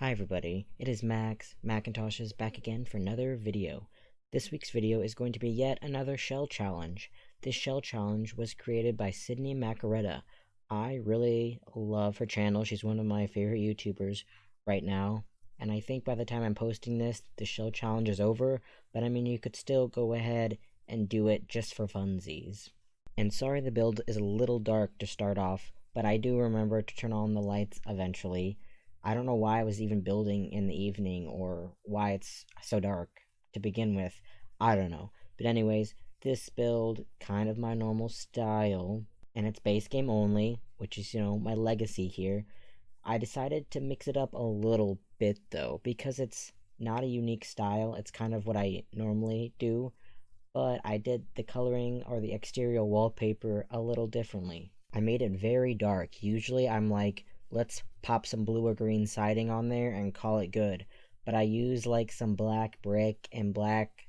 Hi everybody, it is Macintosh is back again for another video. This week's video is going to be yet another shell challenge. This shell challenge was created by Sydney Macoretta. I really love her channel. She's one of my favorite YouTubers right now. And I think by the time I'm posting this, the shell challenge is over. But I mean, you could still go ahead and do it just for funsies. And sorry the build is a little dark to start off, but I do remember to turn on the lights eventually. I don't know why I was even building in the evening or why it's so dark to begin with. I don't know. But anyways, this build, kind of my normal style, and it's base game only, which is, my legacy here. I decided to mix it up a little bit though, because it's not a unique style. It's kind of what I normally do, but I did the coloring or the exterior wallpaper a little differently. I made it very dark. Usually I'm like, let's pop some blue or green siding on there and call it good. But I use like some black brick and black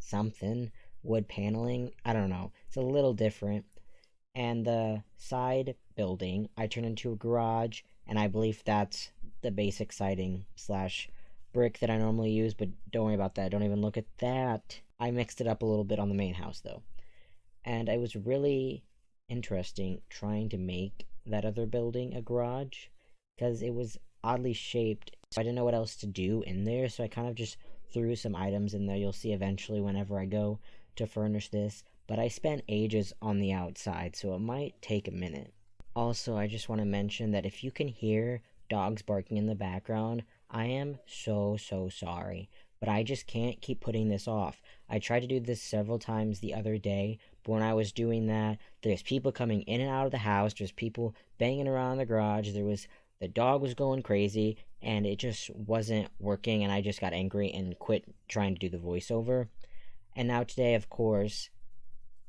something, wood paneling. I don't know. It's a little different. And the side building, I turned into a garage, and I believe that's the basic siding slash brick that I normally use, but don't worry about that. Don't even look at that. I mixed it up a little bit on the main house though. And it was really interesting trying to make that other building a garage because it was oddly shaped, so I didn't know what else to do in there, so I kind of just threw some items in there. You'll see eventually whenever I go to furnish this, but I spent ages on the outside, so it might take a minute. Also, I just want to mention that if you can hear dogs barking in the background, I am so sorry, but I just can't keep putting this off. I tried to do this several times the other day, but when I was doing that, there's people coming in and out of the house, there's people banging around the garage, the dog was going crazy, and it just wasn't working, and I just got angry and quit trying to do the voiceover. And now today, of course,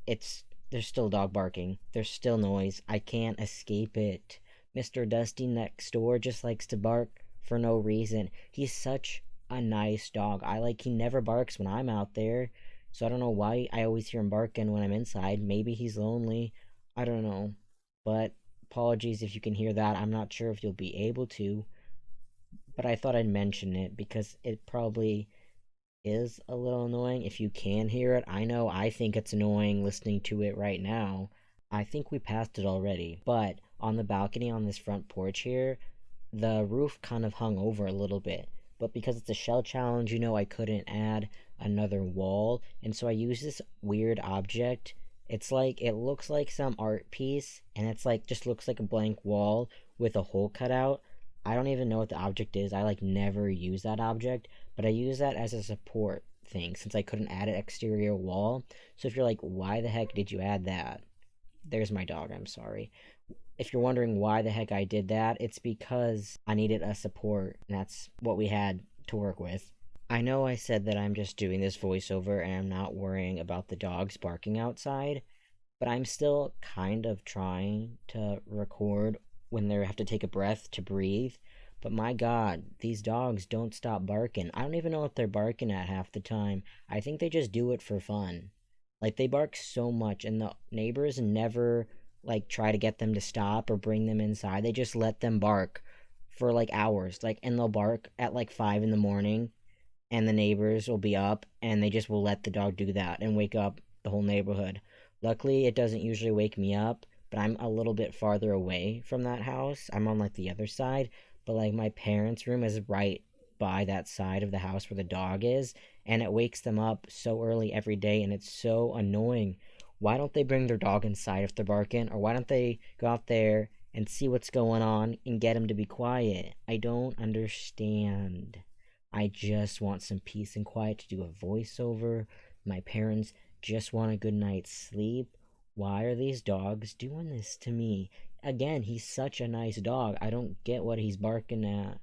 there's still dog barking, there's still noise, I can't escape it. Mr. Dusty next door just likes to bark for no reason. He's such a nice dog. He never barks when I'm out there, so I don't know why I always hear him barking when I'm inside. Maybe he's lonely, I don't know. But apologies if you can hear that. I'm not sure if you'll be able to, but I thought I'd mention it because it probably is a little annoying if you can hear it. I know I think it's annoying listening to it right now. I think we passed it already, but on the balcony on this front porch here, the roof kind of hung over a little bit. But because it's a shell challenge, I couldn't add another wall, and so I used this weird object. It looks like some art piece, and just looks like a blank wall with a hole cut out. I don't even know what the object is. I never use that object, but I use that as a support thing since I couldn't add an exterior wall. So if you're like, why the heck did you add that? There's my dog, I'm sorry. If you're wondering why the heck I did that, it's because I needed a support, and that's what we had to work with. I know I said that I'm just doing this voiceover and I'm not worrying about the dogs barking outside, but I'm still kind of trying to record when they have to take a breath to breathe. But my god, these dogs don't stop barking. I don't even know what they're barking at half the time. I think they just do it for fun. They bark so much, and the neighbors never try to get them to stop or bring them inside. They just let them bark for hours, and they'll bark at 5 in the morning, and the neighbors will be up, and they just will let the dog do that and wake up the whole neighborhood. Luckily, it doesn't usually wake me up, but I'm a little bit farther away from that house. I'm on the other side, but my parents' room is right by that side of the house where the dog is, and it wakes them up so early every day, and it's so annoying. Why don't they bring their dog inside if they're barking? Or why don't they go out there and see what's going on and get him to be quiet? I don't understand. I just want some peace and quiet to do a voiceover. My parents just want a good night's sleep. Why are these dogs doing this to me? Again, he's such a nice dog. I don't get what he's barking at.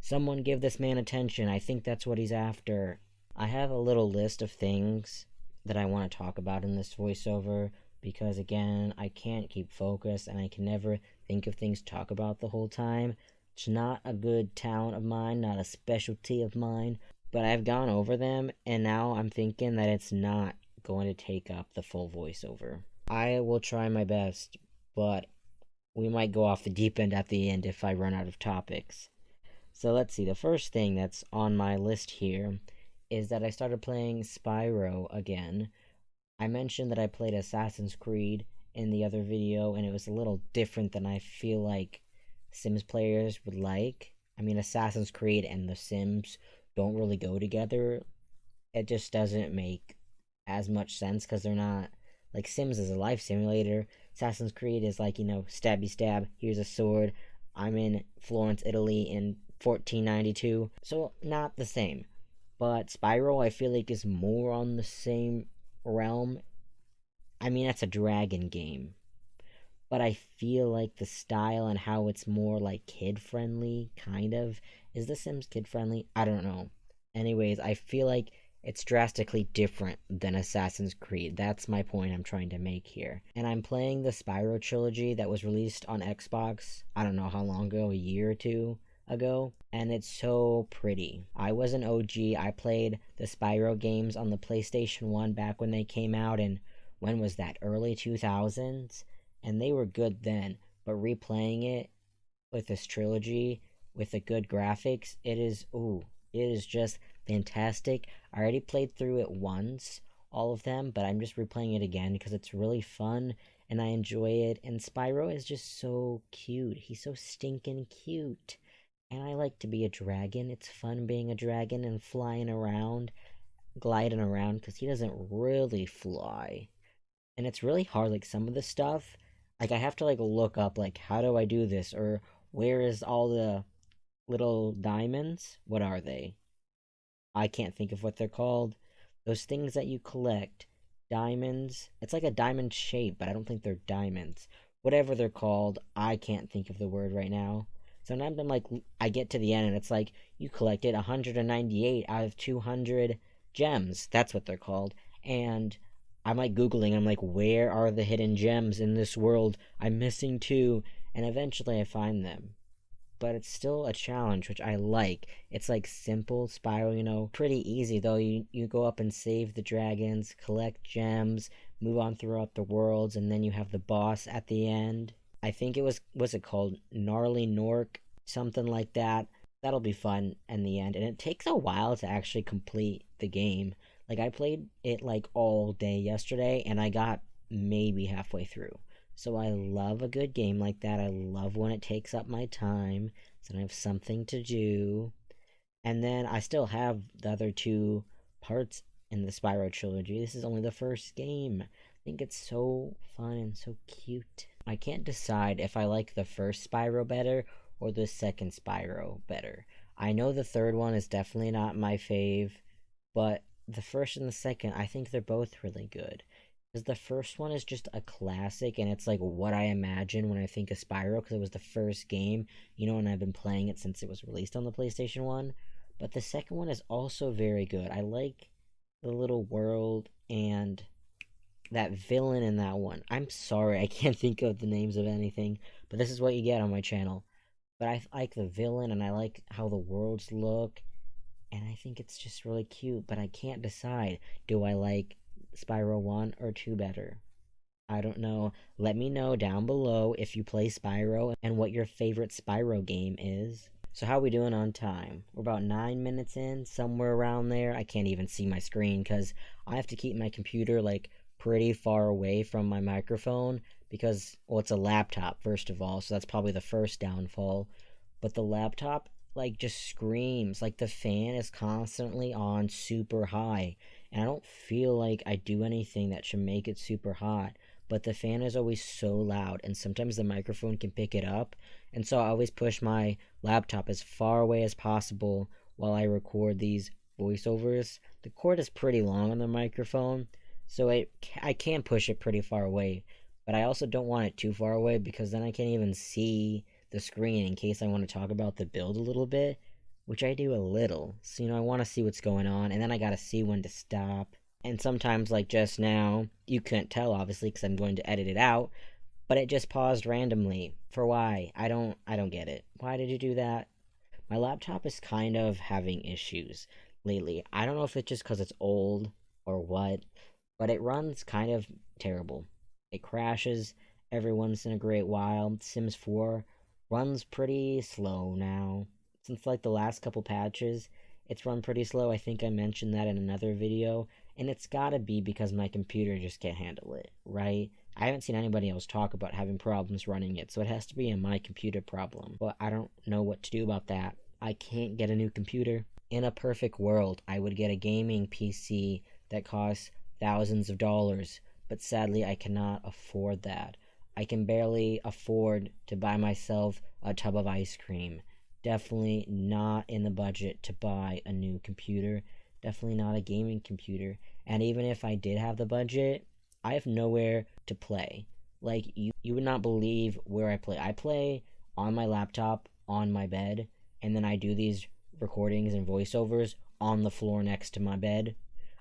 Someone give this man attention. I think that's what he's after. I have a little list of things that I want to talk about in this voiceover because, again, I can't keep focus and I can never think of things to talk about the whole time. It's not a good talent of mine, not a specialty of mine, but I've gone over them, and now I'm thinking that it's not going to take up the full voiceover. I will try my best, but we might go off the deep end at the end if I run out of topics. So let's see, the first thing that's on my list here is that I started playing Spyro again. I mentioned that I played Assassin's Creed in the other video, and it was a little different than I feel like Sims players would like. I mean, Assassin's Creed and The Sims don't really go together. It just doesn't make as much sense because they're not like Sims is a life simulator. Assassin's Creed is like, stabby stab, here's a sword. I'm in Florence, Italy in 1492. So, not the same. But Spyro, I feel like, is more on the same realm. I mean, that's a dragon game. But I feel like the style and how it's more like kid friendly, kind of. Is The Sims kid friendly? I don't know. Anyways, I feel like it's drastically different than Assassin's Creed. That's my point I'm trying to make here. And I'm playing the Spyro trilogy that was released on Xbox, I don't know how long ago, a year or two ago, and it's so pretty. I was an OG. I played the Spyro games on the PlayStation 1 back when they came out, and when was that? Early 2000s? And they were good then, but replaying it with this trilogy with the good graphics, it is just fantastic. I already played through it once, all of them, but I'm just replaying it again because it's really fun and I enjoy it. And Spyro is just so cute. He's so stinking cute. And I like to be a dragon. It's fun being a dragon and flying around, gliding around, because he doesn't really fly. And it's really hard, like some of the stuff, like I have to like look up like how do I do this, or where is all the little diamonds? What are they? I can't think of what they're called. Those things that you collect. Diamonds. It's like a diamond shape, but I don't think they're diamonds. Whatever they're called, I can't think of the word right now. Sometimes I'm like, I get to the end and it's like, you collected 198 out of 200 gems. That's what they're called. And I'm like Googling, I'm like, where are the hidden gems in this world? I'm missing two. And eventually I find them, but it's still a challenge, which I like. It's like simple Spyro, pretty easy though. You go up and save the dragons, collect gems, move on throughout the worlds, and then you have the boss at the end. I think it what's it called? Gnarly Nork, something like that. That'll be fun in the end. And it takes a while to actually complete the game. Like I played it like all day yesterday and I got maybe halfway through. So I love a good game like that. I love when it takes up my time, so I have something to do. And then I still have the other two parts in the Spyro trilogy. This is only the first game. I think it's so fun and so cute. I can't decide if I like the first Spyro better or the second Spyro better. I know the third one is definitely not my fave, but the first and the second, I think they're both really good. Because the first one is just a classic, and it's like what I imagine when I think of Spyro, because it was the first game, and I've been playing it since it was released on the PlayStation 1. But the second one is also very good. I like the little world and that villain in that one. I'm sorry, I can't think of the names of anything, but this is what you get on my channel. But I like the villain, and I like how the worlds look, and I think it's just really cute, but I can't decide. Do I like Spyro 1 or 2 better? I don't know. Let me know down below if you play Spyro and what your favorite Spyro game is. So how are we doing on time? We're about 9 minutes in, somewhere around there. I can't even see my screen because I have to keep my computer like pretty far away from my microphone because, well, it's a laptop first of all, so that's probably the first downfall. But the laptop like just screams, like the fan is constantly on super high, and I don't feel like I do anything that should make it super hot, but the fan is always so loud, and sometimes the microphone can pick it up, and so I always push my laptop as far away as possible while I record these voiceovers. The cord is pretty long on the microphone, so I can push it pretty far away, but I also don't want it too far away because then I can't even see the screen in case I want to talk about the build a little bit, which I do a little. So, I want to see what's going on, and then I gotta see when to stop. And sometimes, like just now, you couldn't tell obviously because I'm going to edit it out, but it just paused randomly. For why? I don't get it. Why did you do that? My laptop is kind of having issues lately. I don't know if it's just because it's old or what, but it runs kind of terrible. It crashes every once in a great while. Sims 4 runs pretty slow now. since like the last couple patches, it's run pretty slow. I think I mentioned that in another video, and it's gotta be because my computer just can't handle it, right? I haven't seen anybody else talk about having problems running it, so it has to be a my computer problem. But I don't know what to do about that. I can't get a new computer. In a perfect world, I would get a gaming PC that costs thousands of dollars, but sadly I cannot afford that. I can barely afford to buy myself a tub of ice cream. Definitely not in the budget to buy a new computer. Definitely not a gaming computer. And even if I did have the budget, I have nowhere to play. Like, you would not believe where I play. I play on my laptop, on my bed, and then I do these recordings and voiceovers on the floor next to my bed.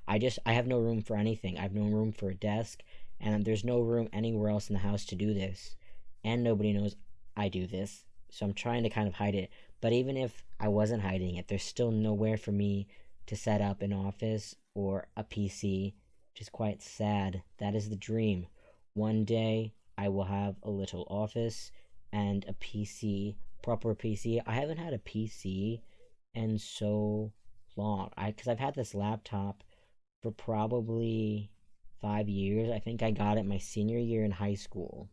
I have no room for anything. I have no room for a desk, and there's no room anywhere else in the house to do this. And nobody knows I do this, so I'm trying to kind of hide it. But even if I wasn't hiding it, there's still nowhere for me to set up an office or a PC, which is quite sad. That is the dream. One day I will have a little office and a PC, proper PC. I haven't had a PC in so long. Because I've had this laptop for probably 5 years. I think I got it my senior year in high school.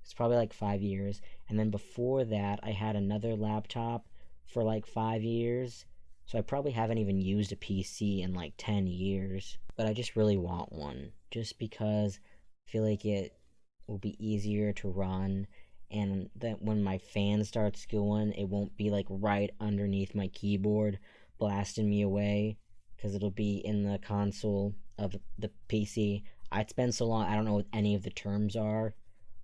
It's probably like 5 years. And then before that, I had another laptop for like 5 years. So I probably haven't even used a PC in like 10 years. But I just really want one. Just because I feel like it will be easier to run. And that when my fan starts going, it won't be like right underneath my keyboard blasting me away. Because it'll be in the console of the PC. It's been so long, I don't know what any of the terms are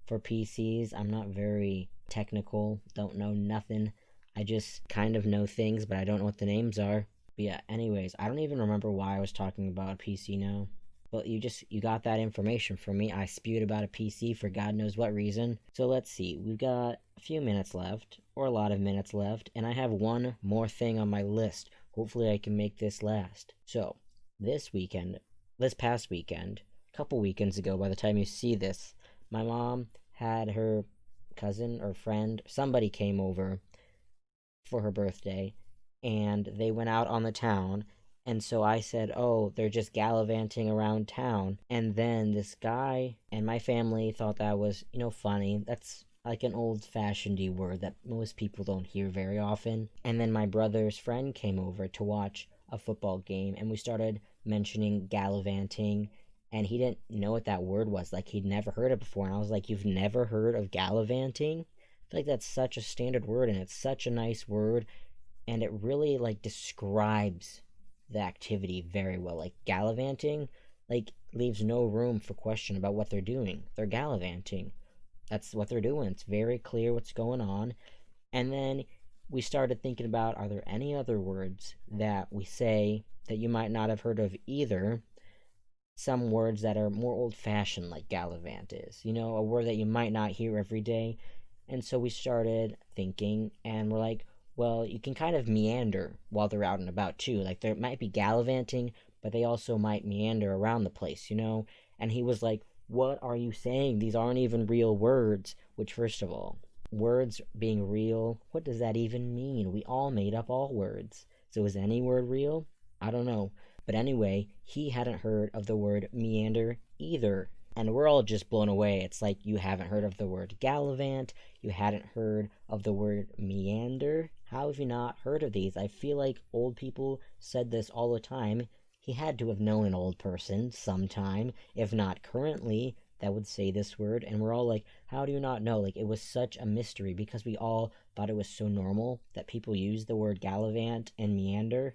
for PCs. I'm not very technical, don't know nothing. I just kind of know things, but I don't know what the names are. But yeah, anyways, I don't even remember why I was talking about a PC now. But you got that information from me. I spewed about a PC for God knows what reason. So let's see, we've got a few minutes left, or a lot of minutes left, and I have one more thing on my list. Hopefully I can make this last. So, this past weekend, a couple weekends ago by the time you see this, my mom had her cousin or friend, somebody came over for her birthday, and they went out on the town, and so I said, oh, they're just gallivanting around town, and then this guy and my family thought that was, funny. That's like an old-fashioned word that most people don't hear very often. And then my brother's friend came over to watch a football game, and we started mentioning gallivanting, and he didn't know what that word was. Like, he'd never heard it before, and I was like, you've never heard of gallivanting? I feel like that's such a standard word, and it's such a nice word, and it really, like, describes the activity very well. Like, gallivanting, like, leaves no room for question about what they're doing. They're gallivanting. That's what they're doing. It's very clear what's going on. And then we started thinking about, are there any other words that we say that you might not have heard of either? Some words that are more old-fashioned, like gallivant is. A word that you might not hear every day. And so we started thinking, and we're like, well, you can kind of meander while they're out and about, too. Like, there might be gallivanting, but they also might meander around the place, And he was like, what are you saying? These aren't even real words. Which, first of all, words being real, what does that even mean? We all made up all words. So is any word real? I don't know. But anyway, he hadn't heard of the word meander either. And we're all just blown away. It's like, you haven't heard of the word gallivant. You hadn't heard of the word meander. How have you not heard of these? I feel like old people said this all the time. He had to have known an old person sometime, if not currently, that would say this word. And we're all like, how do you not know? Like, it was such a mystery because we all thought it was so normal that people used the word gallivant and meander.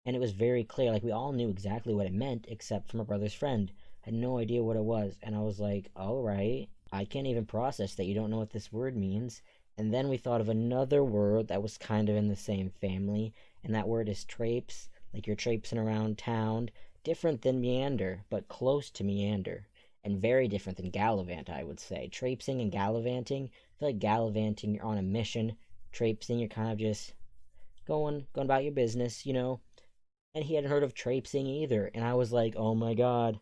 And it was very clear. Like, we all knew exactly what it meant, except for my brother's friend. Had no idea what it was. And I was like, all right, I can't even process that you don't know what this word means. And then we thought of another word that was kind of in the same family, and that word is traipse. Like, you're traipsing around town. Different than meander, but close to meander. And very different than gallivant, I would say. Traipsing and gallivanting. I feel like gallivanting, you're on a mission. Traipsing, you're kind of just going about your business, And he hadn't heard of traipsing either. And I was like, oh my god,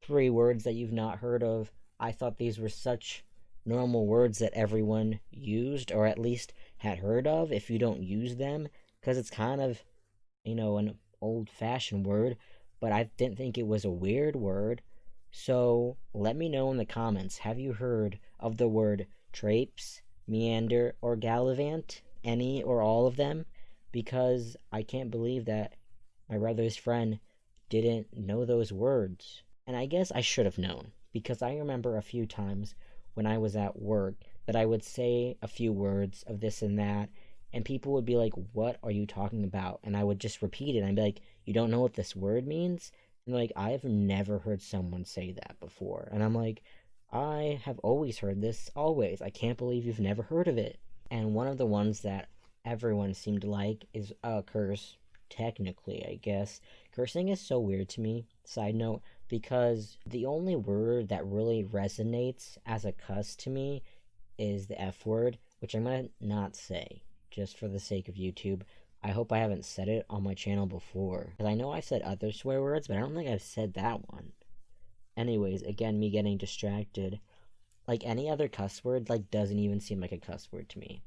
3 words that you've not heard of. I thought these were such normal words that everyone used, or at least had heard of if you don't use them, because it's kind of, an old-fashioned word, but I didn't think it was a weird word. So let me know in the comments, have you heard of the word traipse, meander, or gallivant? Any or all of them? Because I can't believe that my brother's friend didn't know those words. And I guess I should have known, because I remember a few times when I was at work that I would say a few words of this and that, and people would be like, "What are you talking about?" And I would just repeat it, and I'd be like, "You don't know what this word means?" And like, I've never heard someone say that before. And I'm like, I have always heard this, always. I can't believe you've never heard of it. And one of the ones that everyone seemed to like is a curse. Technically, I guess. Cursing is so weird to me, side note, because the only word that really resonates as a cuss to me is the F word, which I'm gonna not say, just for the sake of YouTube. I hope I haven't said it on my channel before, because I know I said other swear words, but I don't think I've said that one. Anyways, again, me getting distracted. Like, any other cuss word, like, doesn't even seem like a cuss word to me.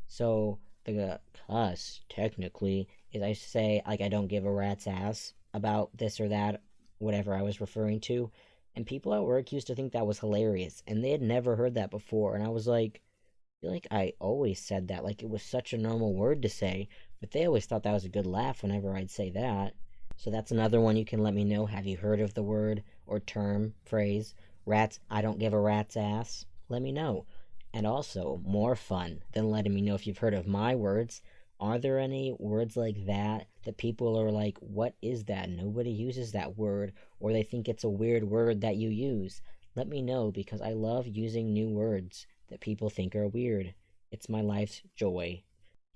So, the cuss, technically, is I say, like, I don't give a rat's ass about this or that, whatever I was referring to, and people at work used to think that was hilarious, and they had never heard that before, and I was like, I feel like I always said that, like it was such a normal word to say, but they always thought that was a good laugh whenever I'd say that. So that's another one you can let me know. Have you heard of the word or term, phrase, rats, I don't give a rat's ass? Let me know. And also, more fun than letting me know if you've heard of my words, are there any words like that that people are like, what is that? Nobody uses that word, or they think it's a weird word that you use. Let me know, because I love using new words that people think are weird. It's my life's joy.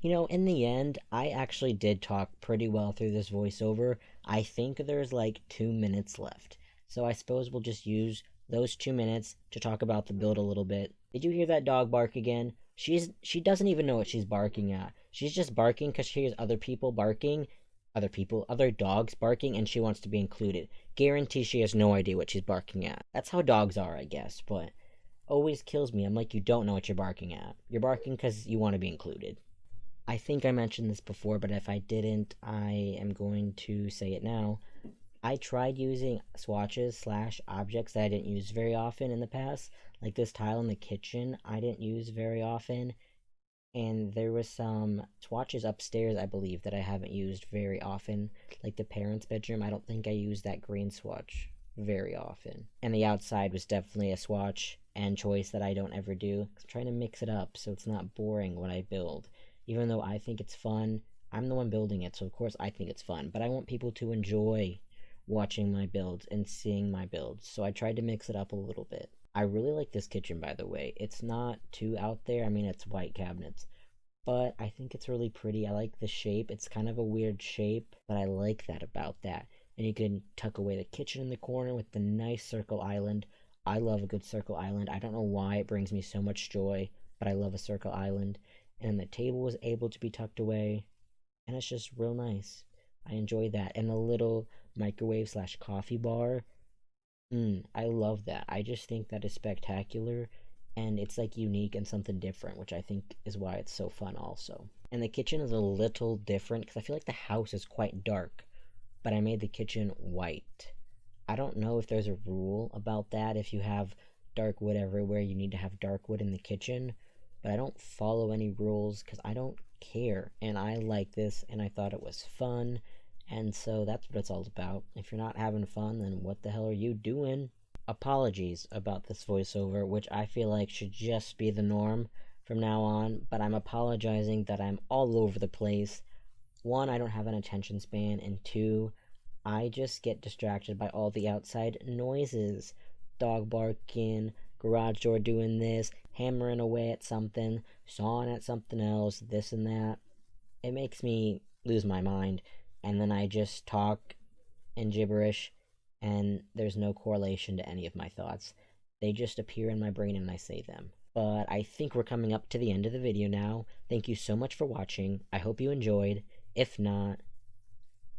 In the end, I actually did talk pretty well through this voiceover. I think there's like 2 minutes left. So I suppose we'll just use those 2 minutes to talk about the build a little bit. Did you hear that dog bark again? She doesn't even know what she's barking at. She's just barking because she hears other people barking, other dogs barking, and she wants to be included. Guarantee she has no idea what she's barking at. That's how dogs are, I guess, but always kills me. I'm like, you don't know what you're barking at. You're barking because you want to be included. I think I mentioned this before, but if I didn't, I am going to say it now. I tried using swatches / objects that I didn't use very often in the past, like this tile in the kitchen I didn't use very often, and there was some swatches upstairs, I believe, that I haven't used very often, like the parents' bedroom. I don't think I used that green swatch very often. And the outside was definitely a swatch and choice that I don't ever do. I'm trying to mix it up so it's not boring when I build. Even though I think it's fun, I'm the one building it, so of course I think it's fun, but I want people to enjoy watching my builds and seeing my builds, so I tried to mix it up a little bit. I really like this kitchen, by the way. It's not too out there. I mean, it's white cabinets, but I think it's really pretty. I like the shape. It's kind of a weird shape, but I like that about that. And you can tuck away the kitchen in the corner with the nice circle island. I love a good circle island. I don't know why it brings me so much joy, but I love a circle island. And the table was able to be tucked away, and it's just real nice. I enjoy that. And the little microwave / coffee bar, I love that. I just think that is spectacular, and it's like unique and something different, which I think is why it's so fun also. And the kitchen is a little different because I feel like the house is quite dark, but I made the kitchen white. I don't know if there's a rule about that. If you have dark wood everywhere, you need to have dark wood in the kitchen, but I don't follow any rules because I don't care, and I like this, and I thought it was fun, and so that's what it's all about. If you're not having fun, then what the hell are you doing? Apologies about this voiceover, which I feel like should just be the norm from now on, but I'm apologizing that I'm all over the place. 1, I don't have an attention span, and 2, I just get distracted by all the outside noises. Dog barking, garage door doing this, hammering away at something, sawing at something else, this and that. It makes me lose my mind, and then I just talk in gibberish, and there's no correlation to any of my thoughts. They just appear in my brain and I say them. But I think we're coming up to the end of the video now. Thank you so much for watching. I hope you enjoyed. If not,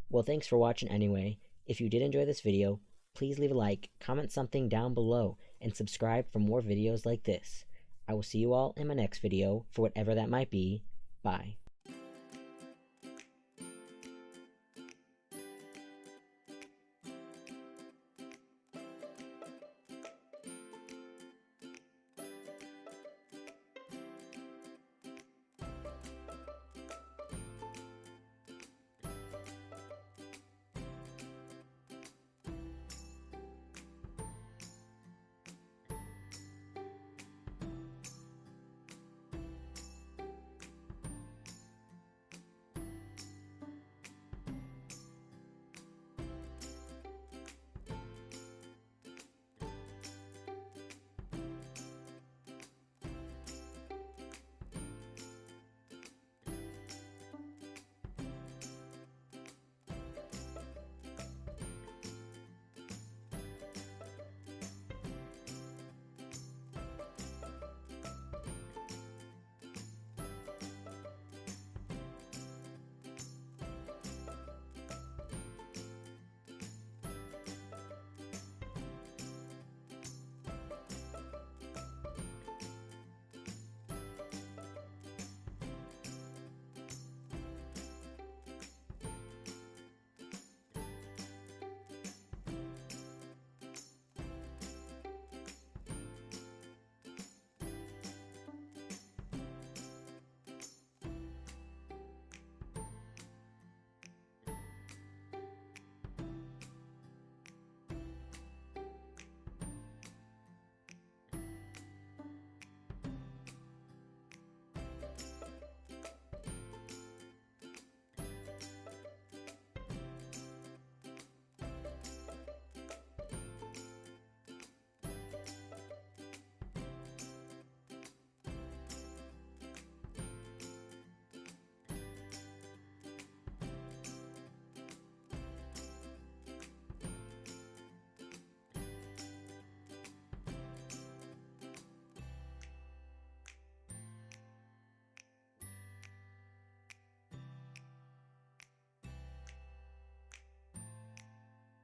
well, thanks for watching anyway. If you did enjoy this video, please leave a like, comment something down below, and subscribe for more videos like this. I will see you all in my next video, for whatever that might be. Bye.